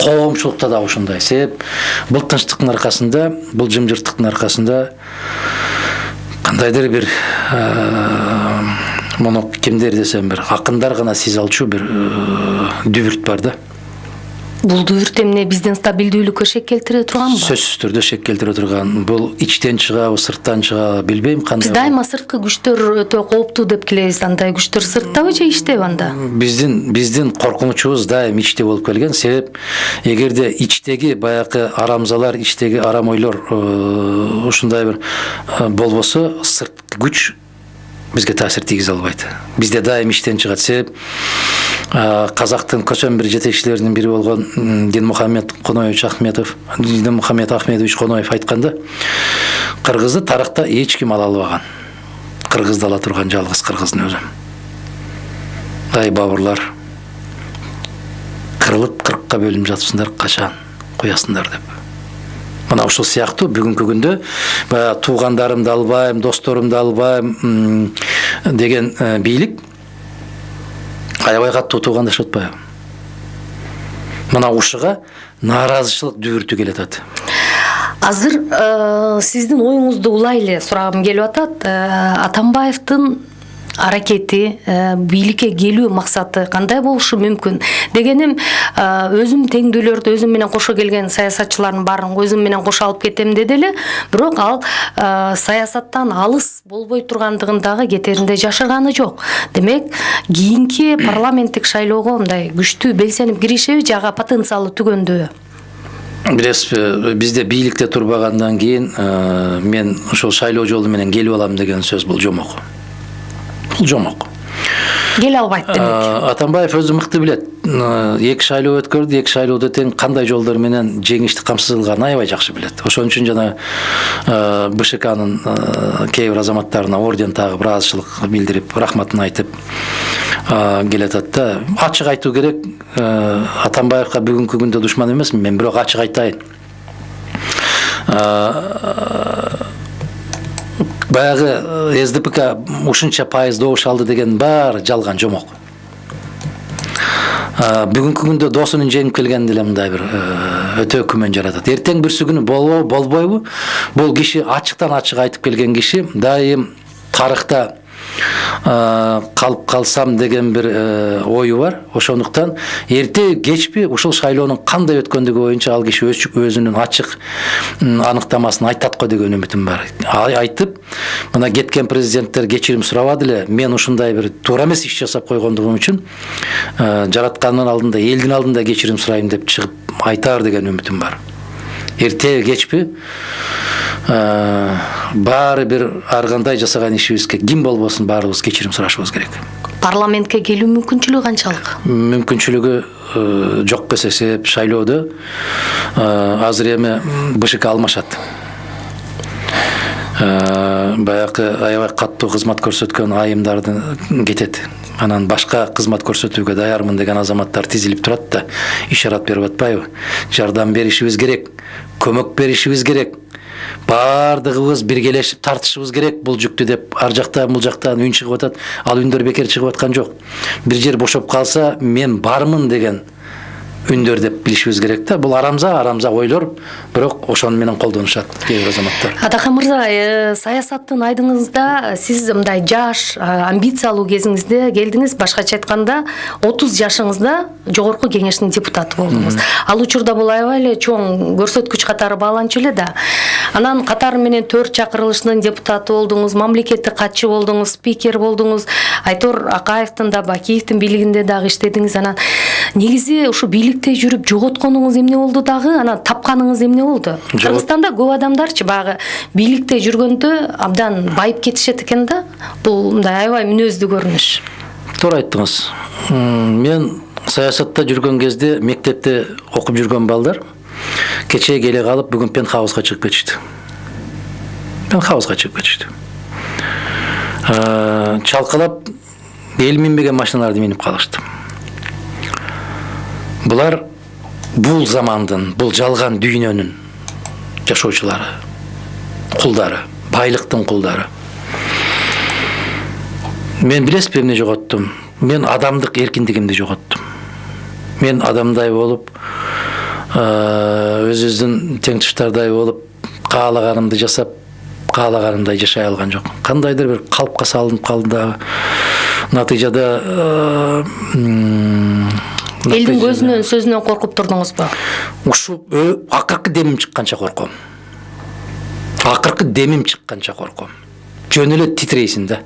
коомчулукта да ушундай. Себеп бул тынчтыктын аркасында, бул жымжырттыктын аркасында кандайдыр бир мону кимдер десем бир акындар гана сиз алчу бир дүбүрт бар да. Бул дүбүрт эмне биздин стабилдүүлүккө шек келтире турганбы? Сөзсүз түрдө шек келтире турган. Бул ичтен чыгабы, сырттан чыгабы билбейм кандай. Биз дайыма сырткы күчтөр өтө кооптуу деп келебиз. Андай күчтөр сырттабы же иштеби анда? Биздин коркунучубуз дайым ичте болуп келген. Себеп эгерде ичтеги баягы арамзалар, ичтеги арам ойлор ушундай бир болбосо, сырткы күч бизге таасир тийгизе албайт. Бизде дайым иштен чыгат. Себеп казактын көсөн бир жетекчилеринин бири болгон Динмухаммед Ахмедович Коноев айтканда, кыргызды тарыхта эч ким ала албаган. Кыргызды ала турган жалгыз кыргыздын өзү. Ай бабырлар, кырылып 40-ка бөлүнүп жатыпсыңдар, качан куясыңдар деп. Мына ушул сыяктуу бүгүнкү күндө баягы туугандарымды албайм, досторумду албайм деген бийлик аябай каттуу туугандашып атпайбы? Мына ушуга нааразычылык дүбүртү келатат. Азыр сиздин оюңузду улай эле сурагым келип атат. Атамбаевдин аракети, бийликке келүү максаты кандай болушу мүмкүн? Дегеним, өзүм теңдүүлөрдү өзүм менен кошо келген саясатчылардын баарын өзүм менен кошо алып кетем деди эле, бирок ал саясаттан алыс болбой тургандыгын дагы кетеринде жашырганы жок. Демек, кийинки парламенттик шайлоого мындай күчтүү белсенип киришеби же ага потенциалы түгөндүбү? Билесизби, бизде бийликте турбагандан кийин мен ошол шайлоо жолу менен келип алам деген сөз бул жомок. Бул жомок. келе албайт демек. Атамбаев өзү мыкты билет. Эки шайлоо өткөрдү, эки шайлоодо тең кандай жолдор менен жеңиштик камсыз кылганын аябай жакшы билет. Ошон үчүн жана БШКнын кээ бир азаматтарына орден тагып, ыраазычылык билдирип, рахматын айтып келатат да. Ачык айтуу керек. Атамбаевга бүгүнкү күндө душман эмесмин мен, бирок ачык айтайын. Баягы СДПК ушунча пайыз добуш алды деген баары жалган, жомок. Бүгүнкү күндө досунун жеңип келген деле мындай бир өтө күмөн жаратат. Эртең бирсү күнү болбойбу? Бул киши ачыктан ачык айтып келген киши, дайым тарыхта калып калсам деген бир ою бар. Ошондуктан эрте кечпи ушул шайлоонун кандай өткөндүгү боюнча ал киши өзүнүн ачык аныктамасын айтат го деген үмүтүм бар. Айтып, мына кеткен президенттер кечирим сурабады эле. Мен ушундай бир туура эмес иш жасап койгондугум үчүн жараткандын алдында, элдин алдында кечирим сурайм деп чыгып айтар деген үмүтүм бар. Эрте кечпи баары бир ар кандай жасаган ишибизге ким болбосун баарыбыз кечирим сурашыбыз керек. Парламентке келүү мүмкүнчүлүгү канчалык? Мүмкүнчүлүгү жок эсеп, шайлоодо азыр эми БШК алмашат. Баягы аябай каттуу кызмат көрсөткөн айымдарды кетет. Анан башка кызмат көрсөтүүгө даярмын деген азаматтар тизилип турат да, ишарат берип атпайбы? Жардам беришибиз керек, көмөк беришибиз керек. Бардыгыбыз биргелешип тартышыбыз керек бул жүктү деп ар жактан бул жактан үн чыгып атат. Ал үндөр бекер чыгып аткан жок. Бир жер бошоп калса мен бармын деген үндөр деп билишибиз керек да. Бул арамза ойлор, бирок ошону менен колдонушат кээ бир азаматтар. Атакан мырза, саясаттын айдыңызда сиз мындай жаш, амбициялуу кезиңизде келдиңиз, башкача айтканда 30 жашыңызда жогорку кеңештин депутаты болдуңуз. Ал учурда бул аябай эле чоң көрсөткүч катары бааланчу эле да. Анан катары менен 4 чакырылыштын депутаты болдуңуз, мамлекеттик катчы болдуңуз, спикер болдуңуз, Айтор Акаевдин да, Бакиевдин бийлигинде дагы иштедиңиз. Анан негизи ушу бийликте жүрүп жоготконуңуз эмне болду дагы? Анан тапканыңыз эмне болду? Кыргызстанда көп адамдарчы багы бийликте жүргөндө абдан байып кетишет экен да. Бул мындай аябай мүнөздүү көрүнүш. Туура айттыңыз. Мен саясатта жүргөн кезде мектепте окуп жүргөн балдар кечээ келе калып бүгүн пентхаусга чыгып кетишти. Чалкалап эл минбеген машиналарды минип калышты. Булар бул замандын, бул жалган дүйнөнүн жашоочулары, кулдары, байлыктын кулдары. Мен билесизби эмне жоготтум? Мен адамдык эркиндигимди жоготтум. Мен адамдай болуп, өзүбүздүн теңтуштардай болуп, каалаганымды жасап, каалаганымдай жашай алган жок. Кандайдыр бир калпка салынып калды дагы. Натыйжада элдин көзүнөн, сөзүнөн коркуп турдуңузбу? Ушу акыркы демим чыкканча корком. Жөн эле титрейсиң да.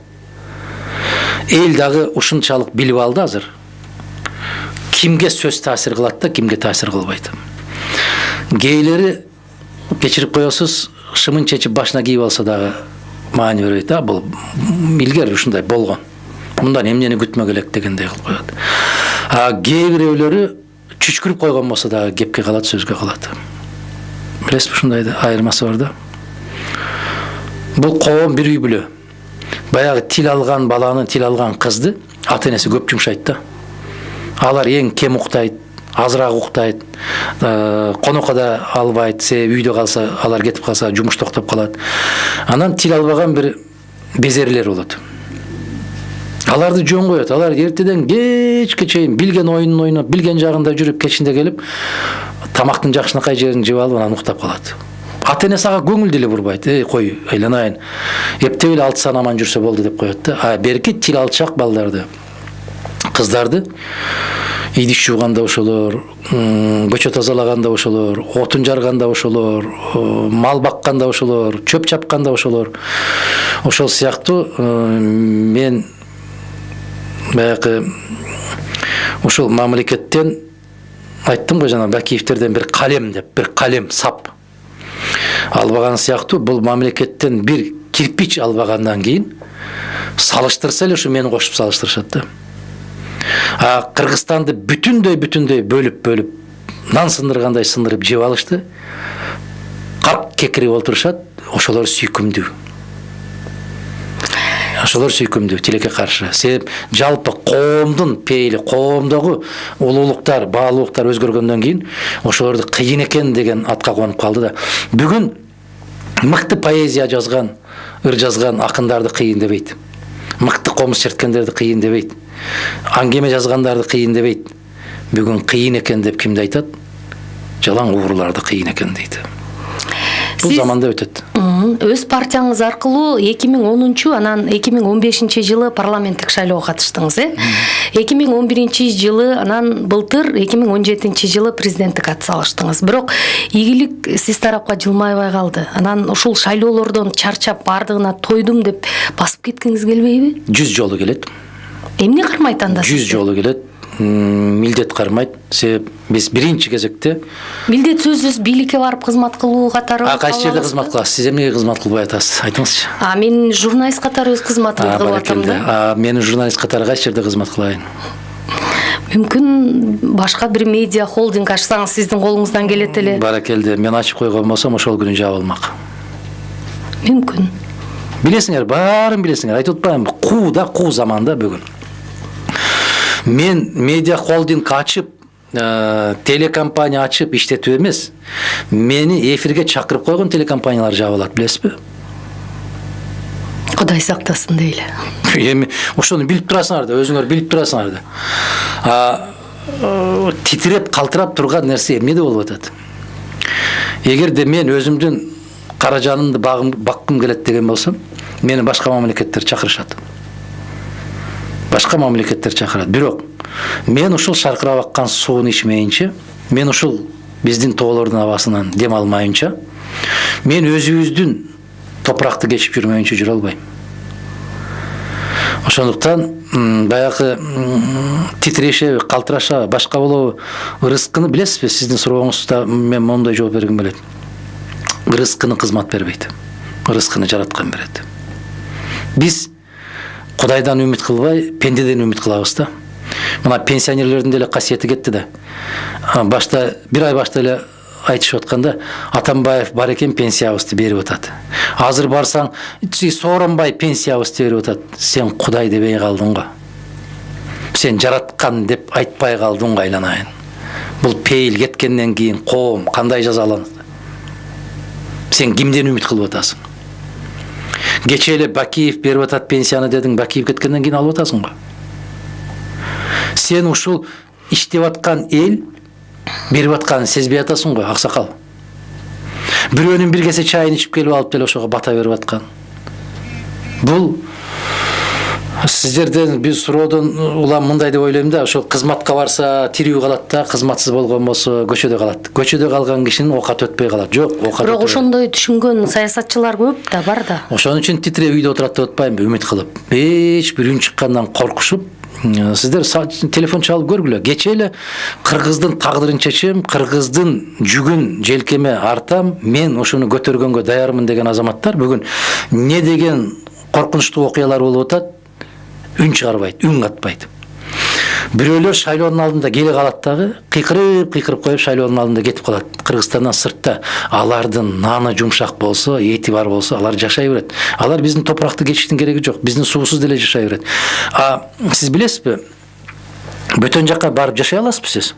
Эл дагы ушунчалык билип алды азыр. Кимге сөз таасир кылат да, кимге таасир кылбайт. Гейлери кечирип коесуз, шымын чечип башына кийип алса дагы маани бербейт да, бул илгери ушундай болгон. Мындан эмнени күтмөк элек дегендей кылып коет. Кээ бирөөлөрү чүчкүрүп койгон болсо дагы кепке калат, сөзгө калат. Билесизби, ушундай айырмасы бар да. Бул коом бир үй бүлө. Баягы тил алган баланы, тил алган кызды ата-энеси көп жумшайт да. Алар эң кем уктайт, азыраак уктайт, конокко да албайт, себеби үйдө калса, алар кетип калса жумуш токтоп калат. Анан тил албаган бир безерлер болот. Аларды жөн коет. Алар эртеден кечке чейин билген оюнун ойноп, билген жагында жүрүп, кечинде келип, тамактын жакшынакай жерин жеп алып, анан уктап калат. Ата-энеси ага көңүл деле бурбайт. Кой, айланайын. Эптеп эле 6 сан аман жүрсө болду деп коет да. Берки тил алчак балдарды, кыздарды идиш жууганда ошолор, көчө тазалаганда ошолор, отун жарганда ошолор, мал бакканда ошолор, чөп чапканда ошолор. Ошол сыяктуу мен баягы ушул мамлекеттен айттым го жана Бакиевтерден бир калем деп, бир калем сап албаган сыяктуу бул мамлекеттен бир кирпич албагандан кийин салыштырса эле ушу мени кошуп салыштырышат да. Кыргызстанды бүтүндөй бөлүп нан сындыргандай сындырып жеп алышты. Карк кекирип олтурушат, ошолор сүйкүмдүү. Ошолор сүйкүмдүү тилекке каршы. Себеп жалпы коомдун пейили, коомдогу улуулуктар, баалуулуктар өзгөргөндөн кийин ошолорду кыйын экен деген атка конуп калды да. Бүгүн мыкты поэзия жазган, ыр жазган акындарды кыйын дебейт. Мыкты комуз черткендерди кыйын дебейт. Аңгеме жазгандарды кыйын дебейт. Бүгүн кыйын экен деп кимди айтат? Жалаң ууруларды кыйын экен дейт. Бул заманда өтөт. Өз партияңыз аркылуу 2010 анан 2015 жылы парламенттик шайлоого катыштыңыз, 2011 жылы анан былтыр 2017 жылы президенттик ат салыштыңыз. Бирок ийгилик сиз тарапка жылмайбай калды. Анан ушул шайлоолордон чарчап бардыгына тойдум деп басып кеткиңиз келбейби? 100 жолу келет. Эмне кармайт анда? 100 жолу келет. Милдет кармайт. Себеп биз биринчи кезекте милдет сөзсүз бийликке барып кызмат кылуу катары. Кайсы жерде кызмат кыласыз? Сиз эмнеге кызмат кылбай атасыз? Айтыңызчы. Мен журналист катары өз кызматымды кылып атам да. Мен журналист катары кайсы жерде кызмат кылайын? Мүмкүн башка бир медиа холдинг ачсаңыз сиздин колуңуздан келет эле. Баракелде, мен ачып койгон болсом ошол күнү жабылмак. Мүмкүн. Билесиңер, баарын билесиңер. Айтып атпаймынбы? Куу заманда бүгүн. Мен медиа холдинг ачып, телекомпания ачып иштетүү эмес. Мени эфирге чакырып койгон телекомпаниялар жабылат, билесизби? Кудай сактасын дейли. Эми ошону билип турасыңар да, өзүңөр билип турасыңар да. Титиреп, калтырап турган нерсе эмнеде болуп атат? Эгерде мен өзүмдүн каражанымды баккым келет деген болсом, мени башка мамлекеттер чакырышат. Башка мамлекеттер чакырат. Бирок мен ушул шаркырап аккан сууну ичмейинче, мен ушул биздин тоолордун абасынан дем алмайынча, мен өзүбүздүн топуракты кечип жүрмөйүнчө жүрө албайм. Ошондуктан баягы титирешеби, калтырашабы, башка болобу, ырыскыны билесизби? Сиздин сурооңузда мен мондой жооп бергим келет. Ырыскыны кызмат бербейт. Ырыскыны жараткан берет. Биз Кудайдан үмүт кылбай, пендеден үмүт кылабыз да. Мына пенсионерлердин деле касиети кетти да. Башта бир ай башта эле айтышып атканда, Атамбаев бар экен пенсиябызды берип атат. Азыр барсаң, Сооронбай пенсиябызды берип атат. Сен Кудай дебей калдың го. Сен жараткан деп айтпай калдың го, айланайын. Бул пейил кеткенден кийин коом кандай жазаланат? Сен кимден үмүт кылып атасың? Кече эле Бакиев берип атат пенсияны дедиң, Бакиев кеткенден кийин алып атасың го. Сен ушул иштеп аткан эл берип атканын сезбей атасың го, аксакал. Бирөөнүн бир кесе чайын ичип келип алып деле ошого бата берип аткан. Бул сиздерден бир суроодон улам мындай деп ойлойм да, ошо кызматка барса тирүү калат да, кызматсыз болгон болсо көчөдө калат. Көчөдө калган кишинин оокаты өтпөй калат. Жок, оокаты. Бирок ошондой түшүнгөн саясатчылар көп да, бар да. Ошон үчүн титиреп үйдө отурат деп атпаймынбы, үмүт кылып. Эч бир үн чыккандан коркушуп, сиздер телефон чалып көргүлө. Кече эле кыргыздын тагдырын чечем, кыргыздын жүгүн желкеме артам, мен ошону көтөргөнгө даярмын деген азаматтар бүгүн не деген коркунучтуу окуялар болуп атат? Үн чыгарбайт, үн катпайт. Бирөөлөр шайлоонун алдында келе калат дагы, кыйкырып коюп шайлоонун алдында кетип калат. Кыргызстандан сыртта алардын наны жумшак болсо, эти бар болсо, алар жашай берет. Алар биздин топуракты кечиштин кереги жок. Биздин суусуз деле жашай берет. Сиз билесизби? Бөтөн жакка барып жашай аласызбы сиз?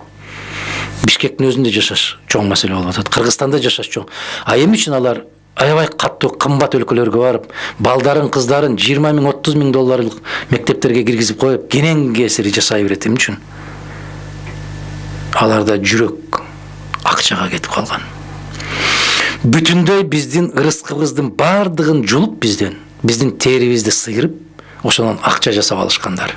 Бишкектин өзүндө жашаш чоң маселе болуп атат. Кыргызстанда жашаш чоң. Эмне үчүн алар аябай каттуу кымбат өлкөлөргө барып, балдарын, кыздарын 20 миң, 30 миң долларлык мектептерге киргизип коюп, кенен кесири жашай берет эмне үчүн? Аларда жүрөк акчага кетип калган. Бүтүндөй биздин ырыскыбыздын бардыгын жулуп биздин терибизди сыйрып, ошонун акча жасап алышкандар.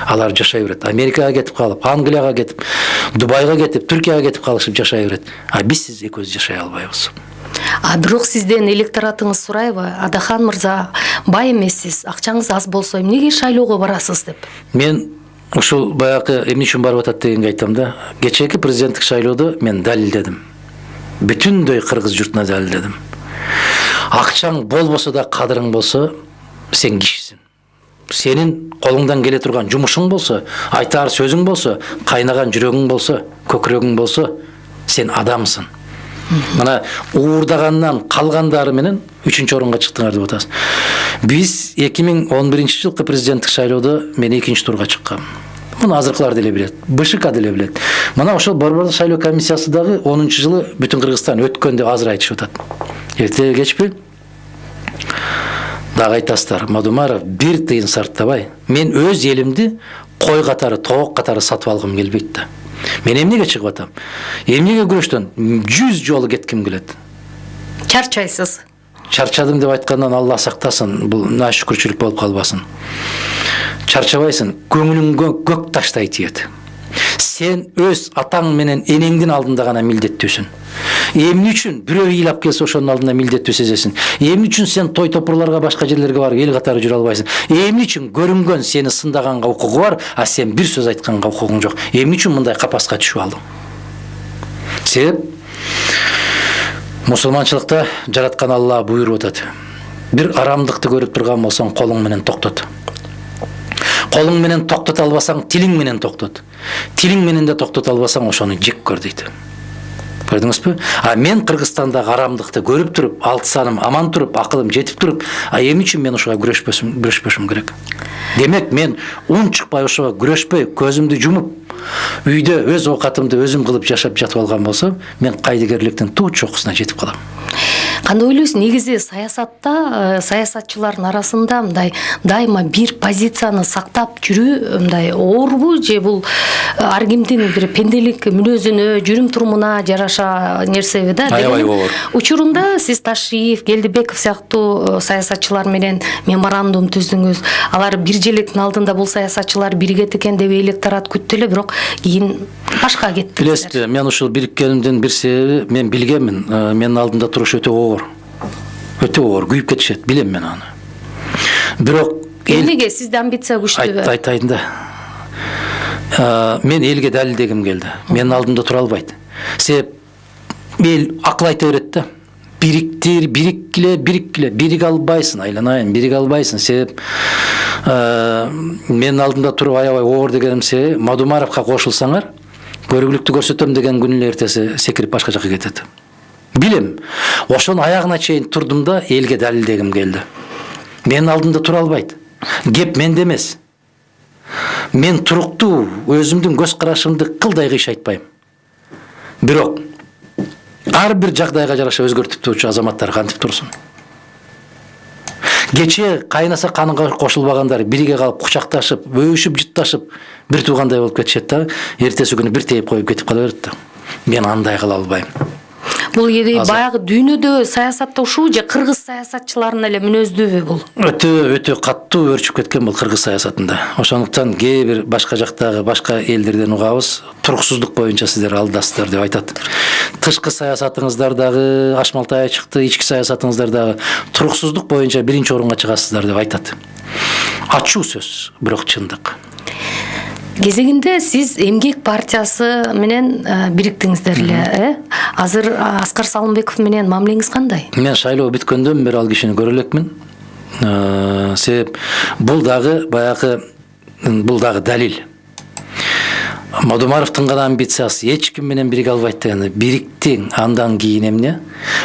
Алар жашай берет. Америкага кетип калып, Англияга кетип, Дубайга кетип, Түркияга кетип калышып жашай берет. Биз сиз экөөбүз жашай албайбыз. Бирок сизден электоратыңыз сурайбы? Адахан мырза, бай эмессиз, акчаңыз аз болсо эмнеге шайлоого барасыз деп? Мен ушул баягы эмне үчүн барып атат дегенге айтам да. Кечээки президенттик шайлоодо мен далилдедим. Бүтүндөй кыргыз журтуна далилдедим. Акчаң болбосо да кадырың болсо, сен кишисиң. сенин колуңдан келе турган жумушуң болсо, айтар сөзүң болсо, кайнаган жүрөгүң болсо, көкүрөгүң болсо, сен адамсың. Мына уурдагандан калгандары менен 3-орунга чыктыңар деп атасыз. Биз 2011-жылкы президенттик шайлоодо мен 2-турга чыккам. Муну азыркылар деле билет, БШК деле билет. Мына ошол Борбордук шайлоо комиссиясы дагы 10-жылы бүтүн Кыргызстан өткөн деп азыр айтышып атат. Эртеге кечпи дагы айтасыздар, Мадумаров бир тыйын сарттабай, мен өз элимди кой катары, тоок катары сатып алгым келбейт да. Мен эмнеге чыгып атам? Эмнеге күрөштөн 100 жолу кетким келет. Чарчайсыз. Чарчадым деп айткандан Алла сактасын, бул нашүкүрчүлүк болуп калбасын. Чарчабайсың, көңүлүңгө көк таштай тиет. Сен өз атаң менен энеңдин алдында гана милдеттүүсүн. Эмне үчүн бирөө ыйлап келсе ошонун алдында милдеттүү сезесиң? Эмне үчүн сен той топурларга, башка жерлерге барып эл катары жүрө албайсың? Эмне үчүн көрүнгөн сени сындаганга укугу бар, а сен бир сөз айтканга укугуң жок? Эмне үчүн мындай капаска түшүп алдың? Себеп мусулманчылыкта жараткан Алла буйруп атат. Бир арамдыкты көрүп турган болсоң, колуң менен токтот. Колуң менен токтото албасаң, тилиң менен токтот. Тилиң менен да токтото албасаң, ошону жек көр дейт. Көрдүңүзбү? А мен Кыргызстанда арамдыкты көрүп туруп, 6 саным аман туруп, акылым жетип туруп, а эмне үчүн мен ошого күрөшпөшүм керек? Демек, мен ун чыкпай ошого күрөшпөй, көзүмдү жумуп, үйдө өз оокатымды өзүм кылып жашап жатып алган болсом, мен кайдыгерликтин туу чокусуна жетип калам. Кандай ойлойсуң, негизи саясатта саясатчылардын арасында мындай дайыма бир позицияны сактап жүрүү мындай оорбу же бул ар кимдин бир пенделик мүнөзүнө, жүрүм турумуна жараша нерсеби да? Аябай оор. Учурунда сиз Ташиев, Келдибеков сыяктуу саясатчылар менен меморандум түздүңүз. Алар бир желектин алдында бул саясатчылар биригет экен деп электорат күттү эле, бирок кийин башка кетти. Билесизби, мен ушул бириккенимдин бир себеби, мен билгенмин, менин алдымда туруш өтө оор. Өтө оор, күйүп кетишет, билем мен аны. Бирок эмнеге сизде амбиция күчтүүбү? Айтайын да. Мен элге далилдегим келди. Менин алдымда тура албайт. Себеп эл акыл айта берет да. Бириктир, бириге албайсың, айланайын, бириге албайсың. Себеп менин алдымда туруп аябай оор дегеним себеби, Мадумаровго кошулсаңар, көрүгүлүктү көрсөтөм деген күнү эле эртеси секирип башка жака кетет. Билем, ошонун аягына чейин турдум да, элге далилдегим келди. Менин алдымда тура албайт. Кеп менде эмес. Мен туруктуу өзүмдүн көз карашымды кылдай кыйш айтпайм. Бирок ар бир жагдайга жараша өзгөртүп турчу азаматтар кантип турсун? Кече кайнаса канынга кошулбагандар бириге калып кучакташып, өбүшүп, жытташып, бир туугандай болуп кетишет да, эртеси күнү бир тейип коюп кетип кала берет да. Мен андай кыла албайм. Бул баягы дүйнөдө саясатта ушул же кыргыз саясатчыларынын эле мүнөздүүбү бул? Өтө каттуу өрчүп кеткен бул кыргыз саясатында. Ошондуктан кээ бир башка жактагы башка элдерден угабыз, туруксуздук боюнча сиздер алдасыздар деп айтат. Тышкы саясатыңыздар дагы ашмалтай чыкты, ички саясатыңыздар дагы туруксуздук боюнча 1-орунга чыгасыздар деп айтат. Ачуу сөз, бирок чындык. Кезегинде сиз Эмгек партиясы менен бириктиңиздер эле, Азыр Аскар Салымбеков менен мамилеңиз кандай? Мен шайлоо бүткөндөн бери ал кишини көрө элекмин. Себеп бул дагы далил. Мадумаровдун гана амбициясы эч ким менен бириге албайт дегени. Бириктиң, андан кийин эмне?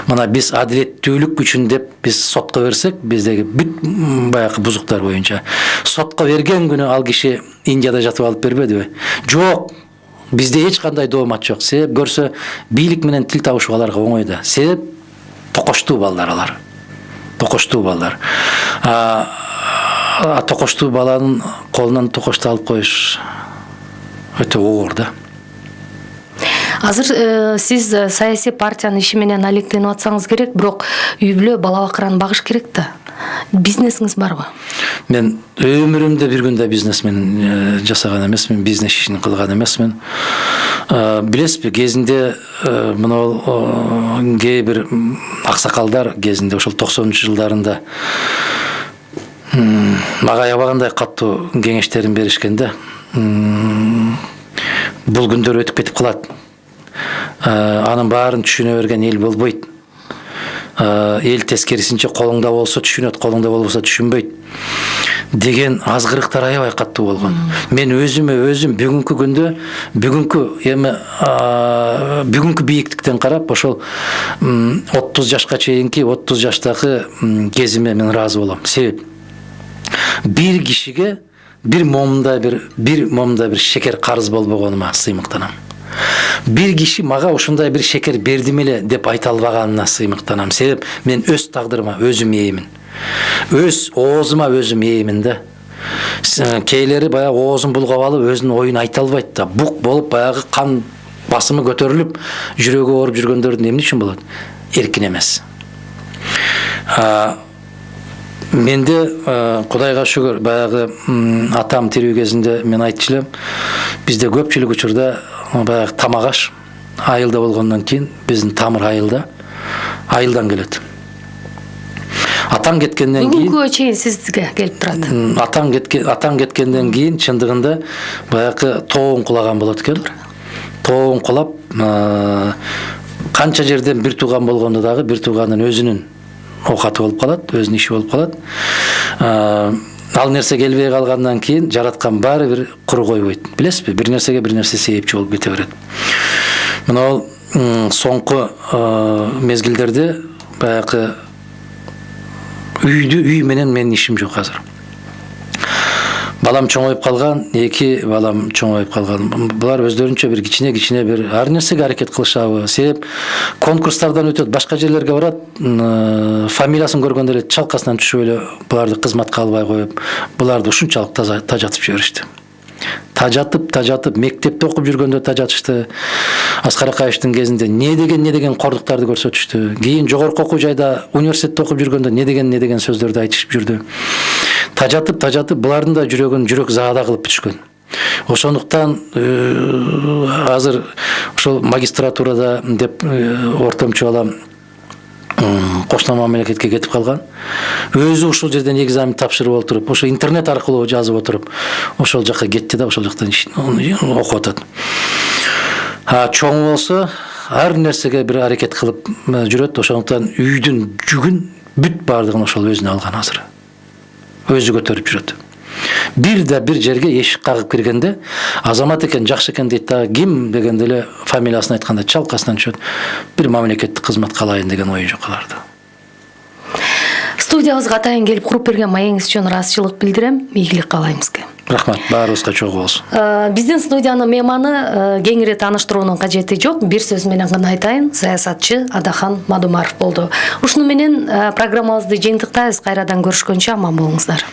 Мына биз адилеттүүлүк үчүн деп биз сотко берсек, биздеги бүт баягы бузуктар боюнча сотко берген күнү ал киши Индияда жатып алып бербедиби? Жок. Бизде эч кандай доомат жок. Себеп көрсө бийлик менен тил табышуу аларга оңой да. Себеп токоштуу балдар алар. Токоштуу балдар. Токоштуу баланын колунан токошту алып коюш өтө оор да. Азыр сиз саясий партиянын иши менен алектенип атсаңыз керек, бирок үй бүлө бала бакыраны багыш керек да. Бизнесиңиз барбы? Мен өмүрүмдө бир күндө бизнесмен жасаган эмесмин, бизнес ишин кылган эмесмин. Билесизби, кезинде мына кээ бир аксакалдар кезинде ошол 90-жылдарында мага аябагандай каттуу кеңештерин беришкенде, бул күндөр өтүп кетип калат. Анын баарын түшүнө берген эл болбойт. эл тескерисинче колуңда болсо түшүнөт, колуңда болбосо түшүнбөйт деген азгырыктар аябай каттуу болгон. Мен өзүм бүгүнкү күндө бүгүнкү бийиктиктен карап ошол 30 жашка чейинки 30 жаштагы кезиме мен ыраазы болом. Себеп бир кишиге бир момундай бир шекер карыз болбогонума сыймыктанам. Бир киши мага ушундай бир шекер бердим эле деп айта албаганына сыймыктанам. Себеп мен өз тагдырыма өзүм ээмин. Өз оозума өзүм ээмин да. Кейлери баягы оозун булгап алып өзүнүн оюн айта албайт да. Бук болуп баягы кан басымы көтөрүлүп жүрөгү ооруп жүргөндөрдүн эмне үчүн болот? Эркин эмес. Менде Кудайга шүгүр баягы атам тирүү кезинде мен айтчу элем, бизде көпчүлүк учурда баягы тамак аш айылда болгондон кийин биздин тамыр айылдан келет. Атаң кеткенден кийин бүгүнкү чейин сизге келип турат. Атаң кеткенден кийин чындыгында баягы тоогун кулаган болот экен. Тоогун кулап канча жерден бир тууган болгондо дагы бир тууганын өзүнүн оокаты болуп калат, өзүнүн иши болуп калат. Ал нерсе келбей калгандан кийин жараткан баары бир куру койбойт. Билесизби? Бир нерсеге бир нерсе себепчи болуп кете берет. Мына ал соңку мезгилдерде баягы үй менен менин ишим жок азыр. Балам чоңоюп калган, 2 балам чоңоюп калган. Булар өздөрүнчө бир кичине бир ар нерсеге аракет кылышабы. Себеп конкурстардан өтөт, башка жерлерге барат, фамилиясын көргөндө эле чалкасынан түшүп эле буларды кызматка албай коюп, буларды ушунчалык тажатып жиберишти. Тажатып мектепте окуп жүргөндө тажатышты. Аскар Акаевдин кезинде не деген кордуктарды көрсөтүштү. Кийин жогорку окуу жайда университетте окуп жүргөндө не деген сөздөрдү айтышып жүрдү. Тажатып булардын да жүрөк заада кылып бүтүшкөн. Ошондуктан азыр ошол магистратурада деп ортомчу балам кошуна мамлекетке кетип калган. Өзү ушул жерден экзамен тапшырып отуруп, ошо интернет аркылуу жазып отуруп, ошол жакка кетти да, ошол жактан окуп атат. Чоң болсо ар нерсеге бир аракет кылып жүрөт. Ошондуктан үйдүн жүгүн бүт баардыгын ошол өзүнө алган азыр. Өзү көтөрүп жүрөт. Бир жерге эшик кагып киргенде азамат экен, жакшы экен дейт да, ким дегенде эле фамилиясын айтканда чалкасынан түшөт. Бир мамлекеттик кызматка алайын деген ою жок аларда. Студиябызга атайын келип куруп берген маегиңиз үчүн ыраазычылык билдирем. Ийгилик каалайм сизге. Рахмат, баарыбызга чогуу болсун. Биздин студиянын мейманы кеңири тааныштыруунун кажети жок. Бир сөз менен гана айтайын, саясатчы Адахан Мадумаров болду. Ушуну менен программабызды жыйынтыктайбыз. Кайрадан көрүшкөнчө аман болуңуздар.